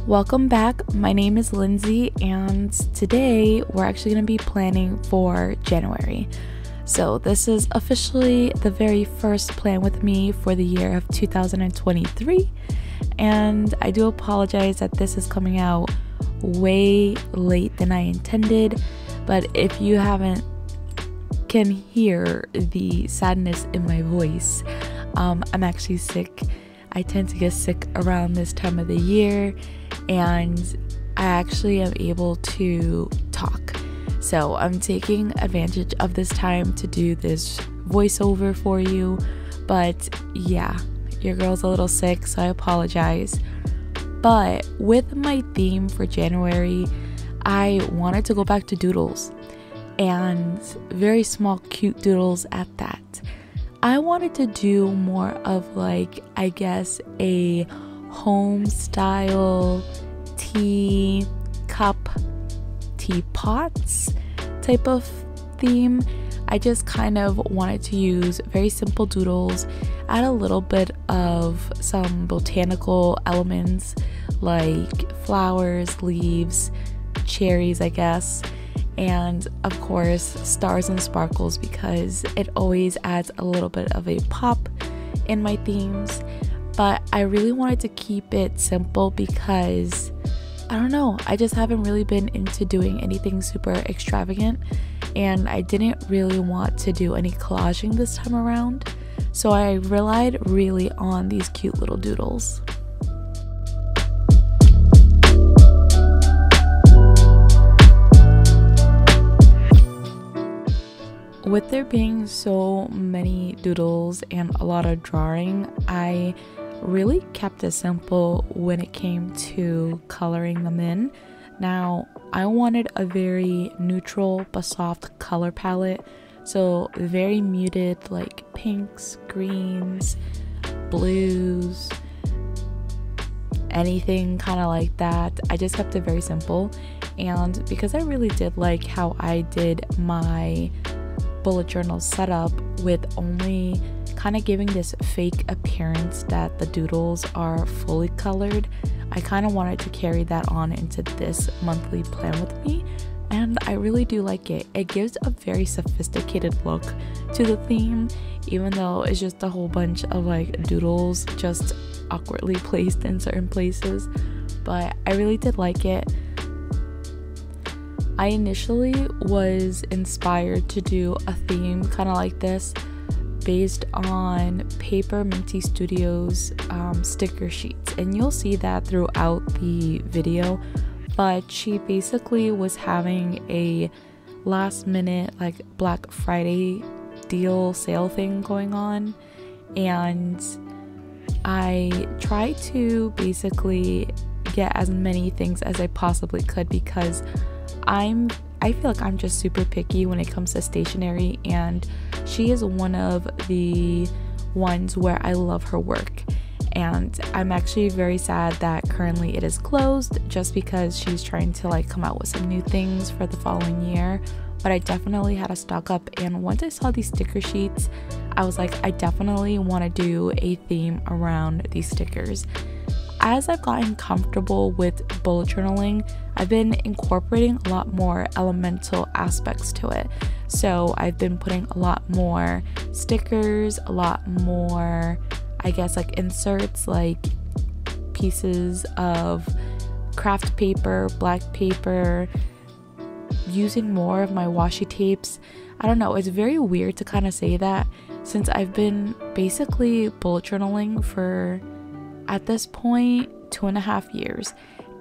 Welcome back. My name is Lindsay, and today we're actually going to be planning for January. So this is officially the very first plan with me for the year of 2023, and I do apologize that this is coming out way late than I intended, but if you can hear the sadness in my voice, I'm actually sick. I tend to get sick around this time of the year, and I actually am able to talk. So I'm taking advantage of this time to do this voiceover for you. But yeah, your girl's a little sick, so I apologize. But with my theme for January, I wanted to go back to doodles, and very small, cute doodles at that. I wanted to do more of like, I guess, a home style tea cup, teapots type of theme. I just kind of wanted to use very simple doodles, add a little bit of some botanical elements like flowers, leaves, cherries, I guess, and of course stars and sparkles, because it always adds a little bit of a pop in my themes. But I really wanted to keep it simple because I don't know, I just haven't really been into doing anything super extravagant, and I didn't really want to do any collaging this time around, so I relied really on these cute little doodles. With there being so many doodles and a lot of drawing, I really kept it simple when it came to coloring them in. Now, I wanted a very neutral but soft color palette, so very muted like pinks, greens, blues, anything kind of like that. I just kept it very simple, and because I really did like how I did my bullet journal setup with only kind of giving this fake appearance that the doodles are fully colored, I kind of wanted to carry that on into this monthly plan with me, and I really do like it. It gives a very sophisticated look to the theme, even though it's just a whole bunch of like doodles just awkwardly placed in certain places, but I really did like it. I initially was inspired to do a theme kind of like this based on PaperMintyStudio's sticker sheets, and you'll see that throughout the video. But she basically was having a last minute like Black Friday deal sale thing going on, and I tried to basically get as many things as I possibly could, because I feel like I'm just super picky when it comes to stationery, and she is one of the ones where I love her work. And I'm actually very sad that currently it is closed, just because she's trying to like come out with some new things for the following year. But I definitely had to stock up, and once I saw these sticker sheets, I was like, I definitely want to do a theme around these stickers. As I've gotten comfortable with bullet journaling, I've been incorporating a lot more elemental aspects to it. So I've been putting a lot more stickers, a lot more, I guess, like inserts, like pieces of craft paper, black paper, using more of my washi tapes. I don't know, it's very weird to kind of say that, since I've been basically bullet journaling for, at this point, 2.5 years,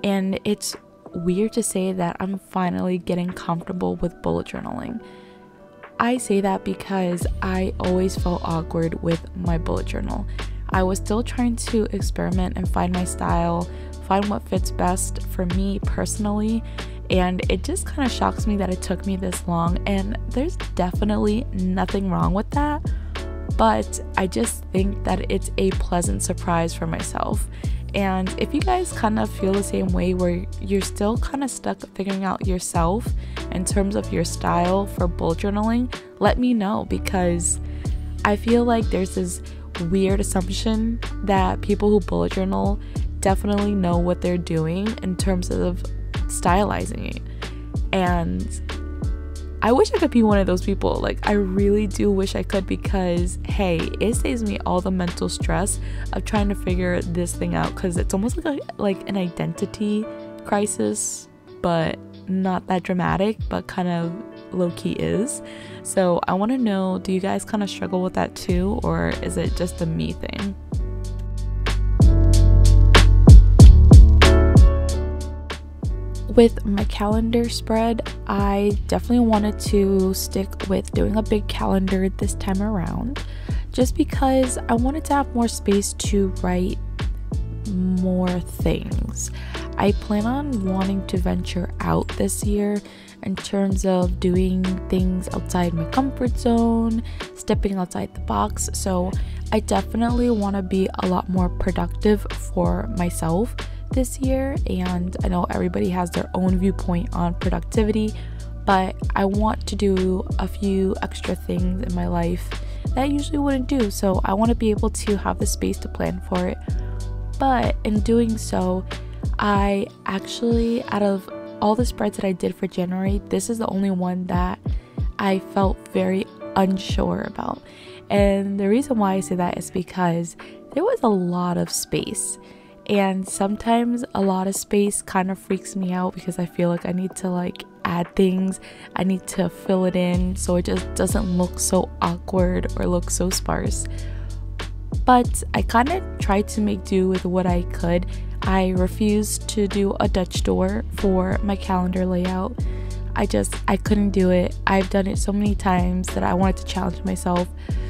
and it's weird to say that I'm finally getting comfortable with bullet journaling. I say that because I always felt awkward with my bullet journal. I was still trying to experiment and find my style, find what fits best for me personally, and it just kind of shocks me that it took me this long, and there's definitely nothing wrong with that. But I just think that it's a pleasant surprise for myself. And if you guys kind of feel the same way, where you're still kind of stuck figuring out yourself in terms of your style for bullet journaling, let me know, because I feel like there's this weird assumption that people who bullet journal definitely know what they're doing in terms of stylizing it. And I wish I could be one of those people. Like, I really do wish I could, because hey, it saves me all the mental stress of trying to figure this thing out, because it's almost like an identity crisis, but not that dramatic, but kind of low-key is. So I want to know, do you guys kind of struggle with that too, or is it just a me thing? With my calendar spread, I definitely wanted to stick with doing a big calendar this time around, just because I wanted to have more space to write more things. I plan on wanting to venture out this year in terms of doing things outside my comfort zone, stepping outside the box. So I definitely want to be a lot more productive for myself this year, and I know everybody has their own viewpoint on productivity, but I want to do a few extra things in my life that I usually wouldn't do. So I want to be able to have the space to plan for it. But in doing so, I actually, out of all the spreads that I did for January, this is the only one that I felt very unsure about. And the reason why I say that is because there was a lot of space. And sometimes a lot of space kind of freaks me out, because I feel like I need to like add things, I need to fill it in so it just doesn't look so awkward or look so sparse. But I kind of tried to make do with what I could. I refused to do a Dutch door for my calendar layout. I couldn't do it. I've done it so many times that I wanted to challenge myself.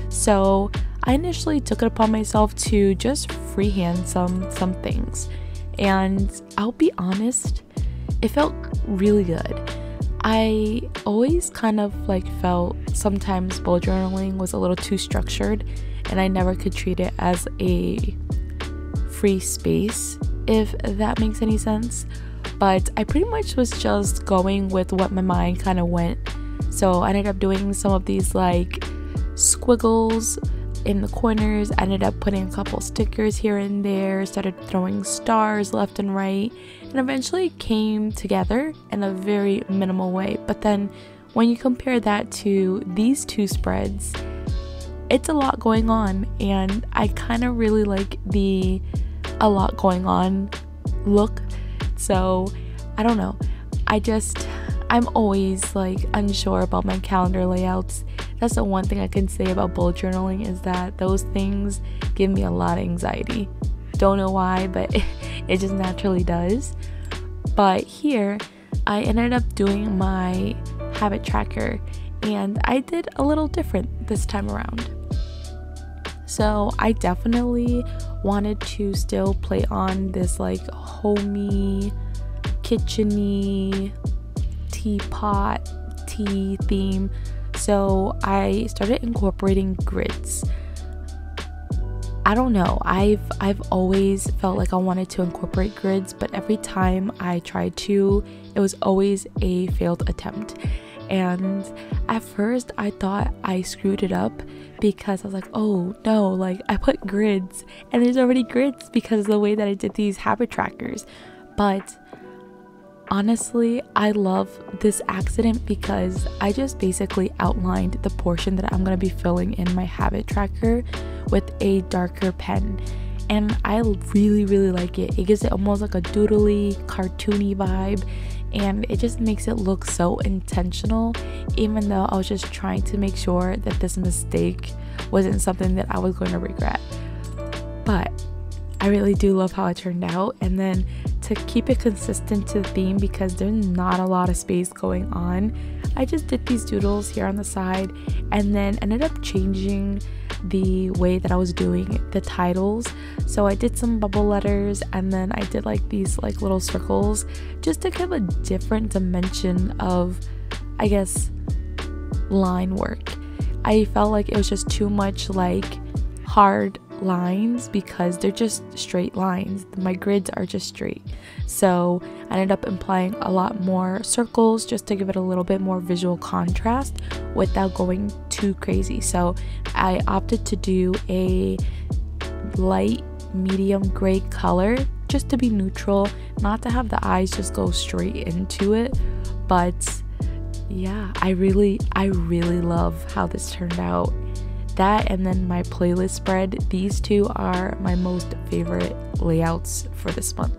So I initially took it upon myself to just freehand some things, and I'll be honest, it felt really good. I always kind of like felt sometimes bullet journaling was a little too structured, and I never could treat it as a free space, if that makes any sense. But I pretty much was just going with what my mind kind of went. So I ended up doing some of these like squiggles in the corners, ended up putting a couple stickers here and there, started throwing stars left and right, and eventually came together in a very minimal way. But then when you compare that to these two spreads, it's a lot going on, and I kind of really like the a lot going on look. So I don't know, I'm always like unsure about my calendar layouts. That's the one thing I can say about bullet journaling, is that those things give me a lot of anxiety. Don't know why, but it just naturally does. But here I ended up doing my habit tracker, and I did a little different this time around. So I definitely wanted to still play on this like homey, kitchen-y, teapot, tea theme. So I started incorporating grids. I don't know, I've always felt like I wanted to incorporate grids, but every time I tried to, it was always a failed attempt. And at first I thought I screwed it up, because I was like, oh no, like I put grids and there's already grids because of the way that I did these habit trackers. But honestly, I love this accident, because I just basically outlined the portion that I'm going to be filling in my habit tracker with a darker pen, and I really like it. It gives it almost like a doodly, cartoony vibe, and it just makes it look so intentional, even though I was just trying to make sure that this mistake wasn't something that I was going to regret. But I really do love how it turned out. And then to keep it consistent to the theme, because there's not a lot of space going on, I just did these doodles here on the side, and then ended up changing the way that I was doing the titles. So I did some bubble letters, and then I did like these like little circles, just to give a different dimension of, I guess, line work. I felt like it was just too much like hard lines, because they're just straight lines. My grids are just straight. So I ended up implying a lot more circles, just to give it a little bit more visual contrast without going too crazy. So I opted to do a light medium gray color just to be neutral, not to have the eyes just go straight into it. But yeah, I really love how this turned out. That and then my playlist spread, these two are my most favorite layouts for this month.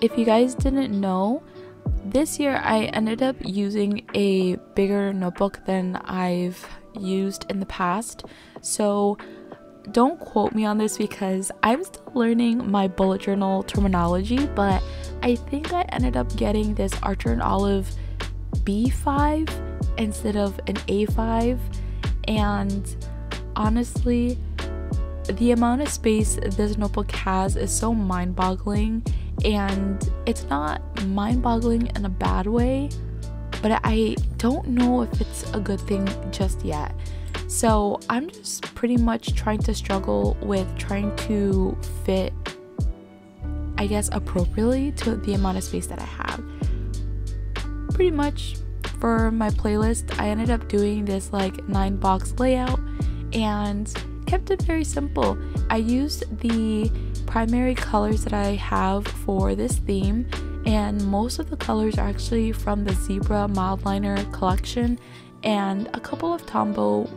If you guys didn't know, this year I ended up using a bigger notebook than I've used in the past. So don't quote me on this because I'm still learning my bullet journal terminology, but I think I ended up getting this Archer&Olive B5 instead of an A5. And honestly, the amount of space this notebook has is so mind-boggling. And it's not mind-boggling in a bad way, but I don't know if it's a good thing just yet. So I'm just pretty much trying to struggle with trying to fit, I guess, appropriately to the amount of space that I have. Pretty much for my playlist, I ended up doing this like 9-box layout and kept it very simple. I used the primary colors that I have for this theme, and most of the colors are actually from the Zibra mild liner collection and a couple of Tombow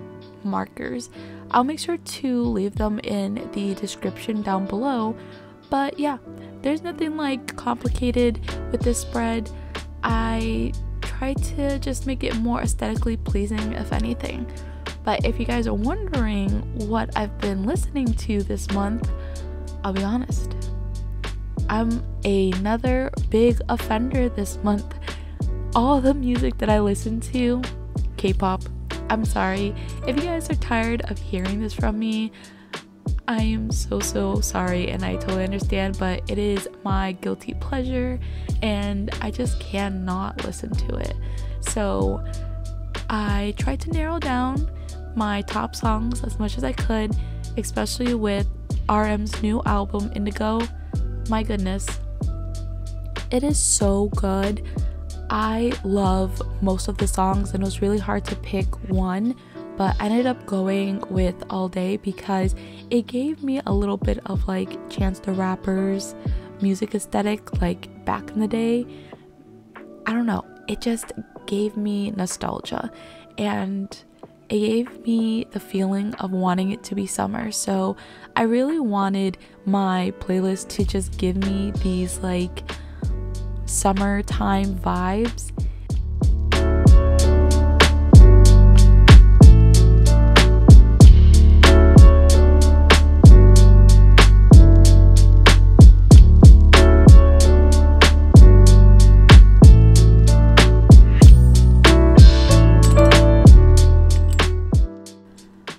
markers. I'll make sure to leave them in the description down below. But yeah, there's nothing like complicated with this spread. I try to just make it more aesthetically pleasing, if anything. But if you guys are wondering what I've been listening to this month, I'll be honest, I'm another big offender this month. All the music that I listen to, K-pop. I'm sorry. If you guys are tired of hearing this from me, I am so sorry, and I totally understand, but it is my guilty pleasure and I just cannot listen to it. So I tried to narrow down my top songs as much as I could, especially with RM's new album Indigo. My goodness, it is so good. I love most of the songs and it was really hard to pick one, but I ended up going with All Day because it gave me a little bit of like Chance the Rapper's music aesthetic like back in the day. I don't know, it just gave me nostalgia and it gave me the feeling of wanting it to be summer. So I really wanted my playlist to just give me these like summertime vibes.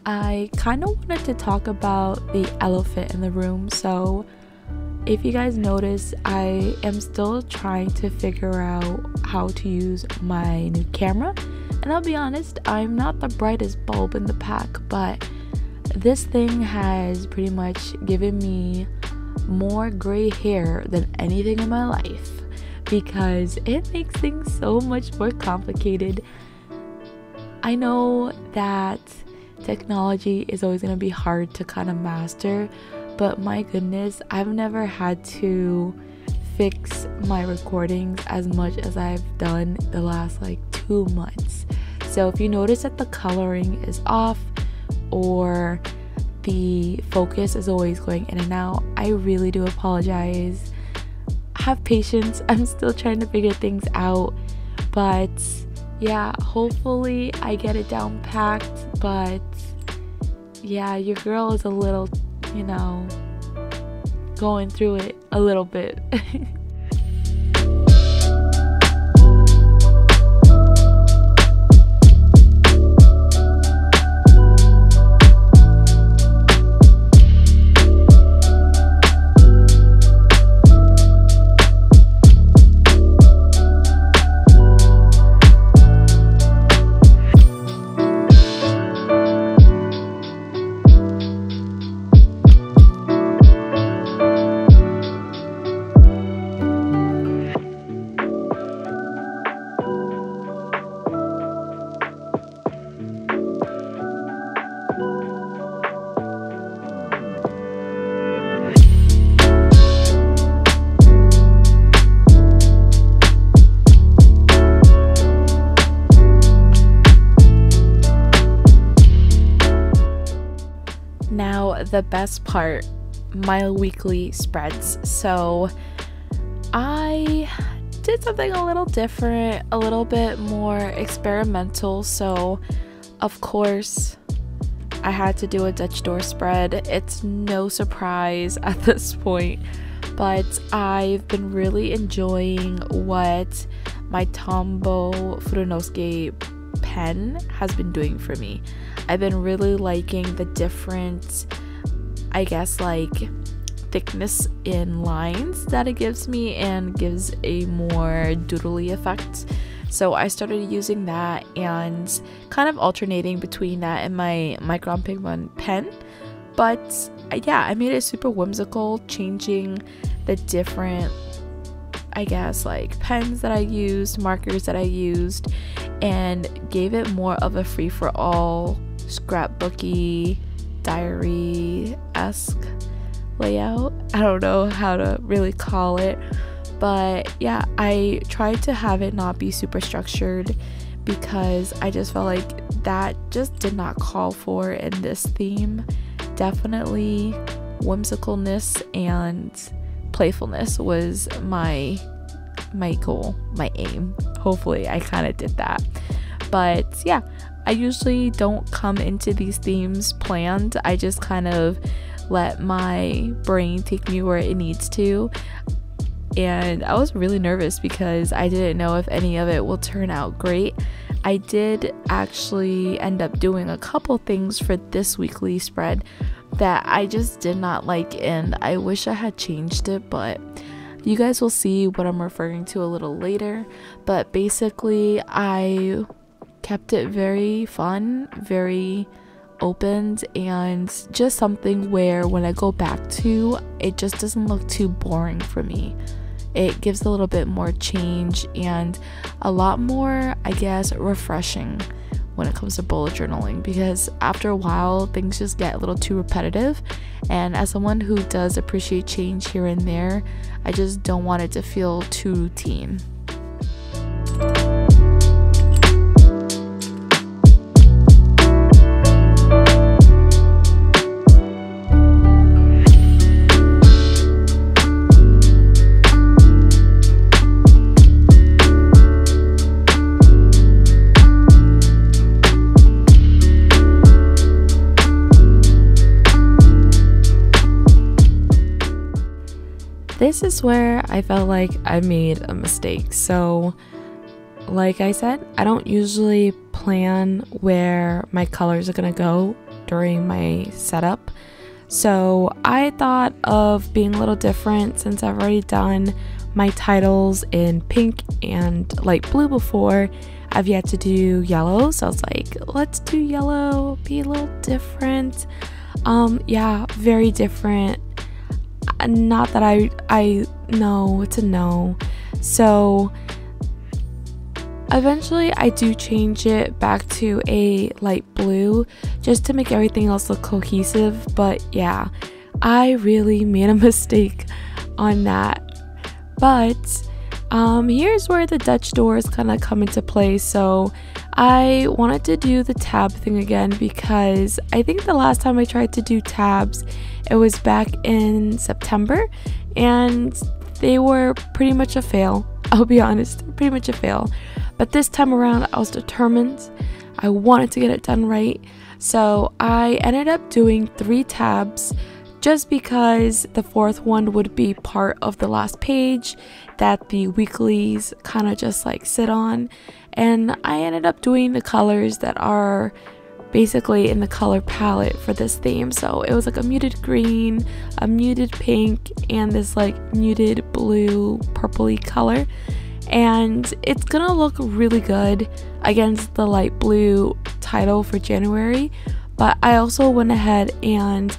I kind of wanted to talk about the elephant in the room. So if you guys notice, I am still trying to figure out how to use my new camera, and I'll be honest, I'm not the brightest bulb in the pack, but this thing has pretty much given me more gray hair than anything in my life because it makes things so much more complicated. I know that technology is always going to be hard to kind of master, but my goodness, I've never had to fix my recordings as much as I've done the last like 2 months. So if you notice that the coloring is off or the focus is always going in and out, I really do apologize. Have patience, I'm still trying to figure things out, but yeah, hopefully I get it down packed. But yeah, your girl is a little, you know, going through it a little bit. Now the best part, my weekly spreads. So I did something a little different, a little bit more experimental. So of course I had to do a Dutch door spread. It's no surprise at this point, but I've been really enjoying what my Tombow Fudenosuke pen has been doing for me. I've been really liking the different, I guess, like thickness in lines that it gives me and gives a more doodly effect. So I started using that and kind of alternating between that and my Micron Pigma pen. But yeah, I made it super whimsical, changing the different, I guess, like pens that I used, markers that I used, and gave it more of a free-for-all, scrapbooky, diary-esque layout. I don't know how to really call it, but yeah, I tried to have it not be super structured because I just felt like that just did not call for in this theme. Definitely whimsicalness and playfulness was my goal, my aim. Hopefully I kind of did that. But yeah, I usually don't come into these themes planned. I just kind of let my brain take me where it needs to. And I was really nervous because I didn't know if any of it will turn out great. I did actually end up doing a couple things for this weekly spread that I just did not like, and I wish I had changed it, but you guys will see what I'm referring to a little later. But basically I kept it very fun, very opened, and just something where when I go back to, it just doesn't look too boring for me. It gives a little bit more change and a lot more, I guess, refreshing when it comes to bullet journaling, because after a while things just get a little too repetitive, and as someone who does appreciate change here and there, I just don't want it to feel too routine. This is where I felt like I made a mistake. So like I said, I don't usually plan where my colors are gonna go during my setup. So I thought of being a little different since I've already done my titles in pink and light blue before. I've yet to do yellow, so I was like, let's do yellow, be a little different. Yeah, very different. Not that I know, it's a no. So eventually I do change it back to a light blue just to make everything else look cohesive. But yeah, I really made a mistake on that. But here's where the Dutch doors kind of come into play. So I wanted to do the tab thing again because I think the last time I tried to do tabs, it was back in September, and they were pretty much a fail. I'll be honest, pretty much a fail. But this time around, I was determined. I wanted to get it done right. So I ended up doing 3 tabs just because the 4th one would be part of the last page that the weeklies kind of just like sit on. And I ended up doing the colors that are basically in the color palette for this theme. So it was like a muted green, a muted pink, and this like muted blue purpley color. And it's gonna look really good against the light blue title for January. But I also went ahead and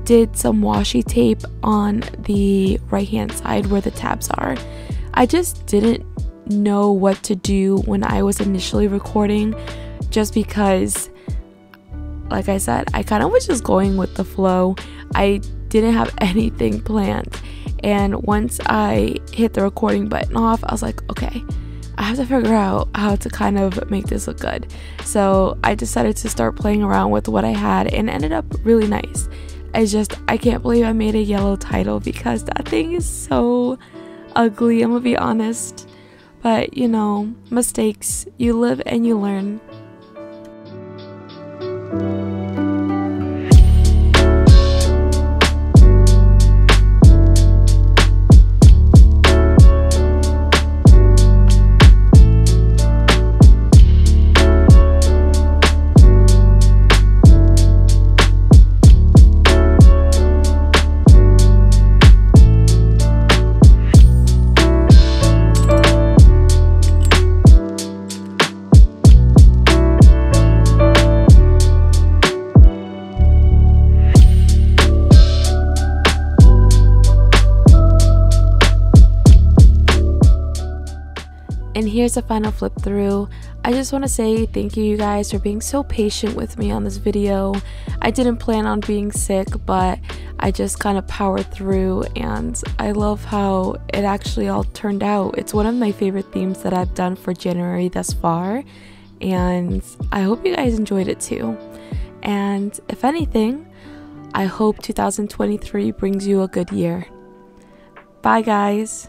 did some washi tape on the right hand side where the tabs are. I just didn't know what to do when I was initially recording, just because, like I said, I kind of was just going with the flow. I didn't have anything planned, and once I hit the recording button off, I was like, okay, I have to figure out how to kind of make this look good. So I decided to start playing around with what I had, and it ended up really nice. I can't believe I made a yellow title because that thing is so ugly, I'm gonna be honest. But you know, mistakes, you live and you learn. And here's a final flip through. I just want to say thank you guys for being so patient with me on this video. I didn't plan on being sick, but I just kind of powered through, and I love how it actually all turned out. It's one of my favorite themes that I've done for January thus far, and I hope you guys enjoyed it too. And if anything, I hope 2023 brings you a good year. Bye guys.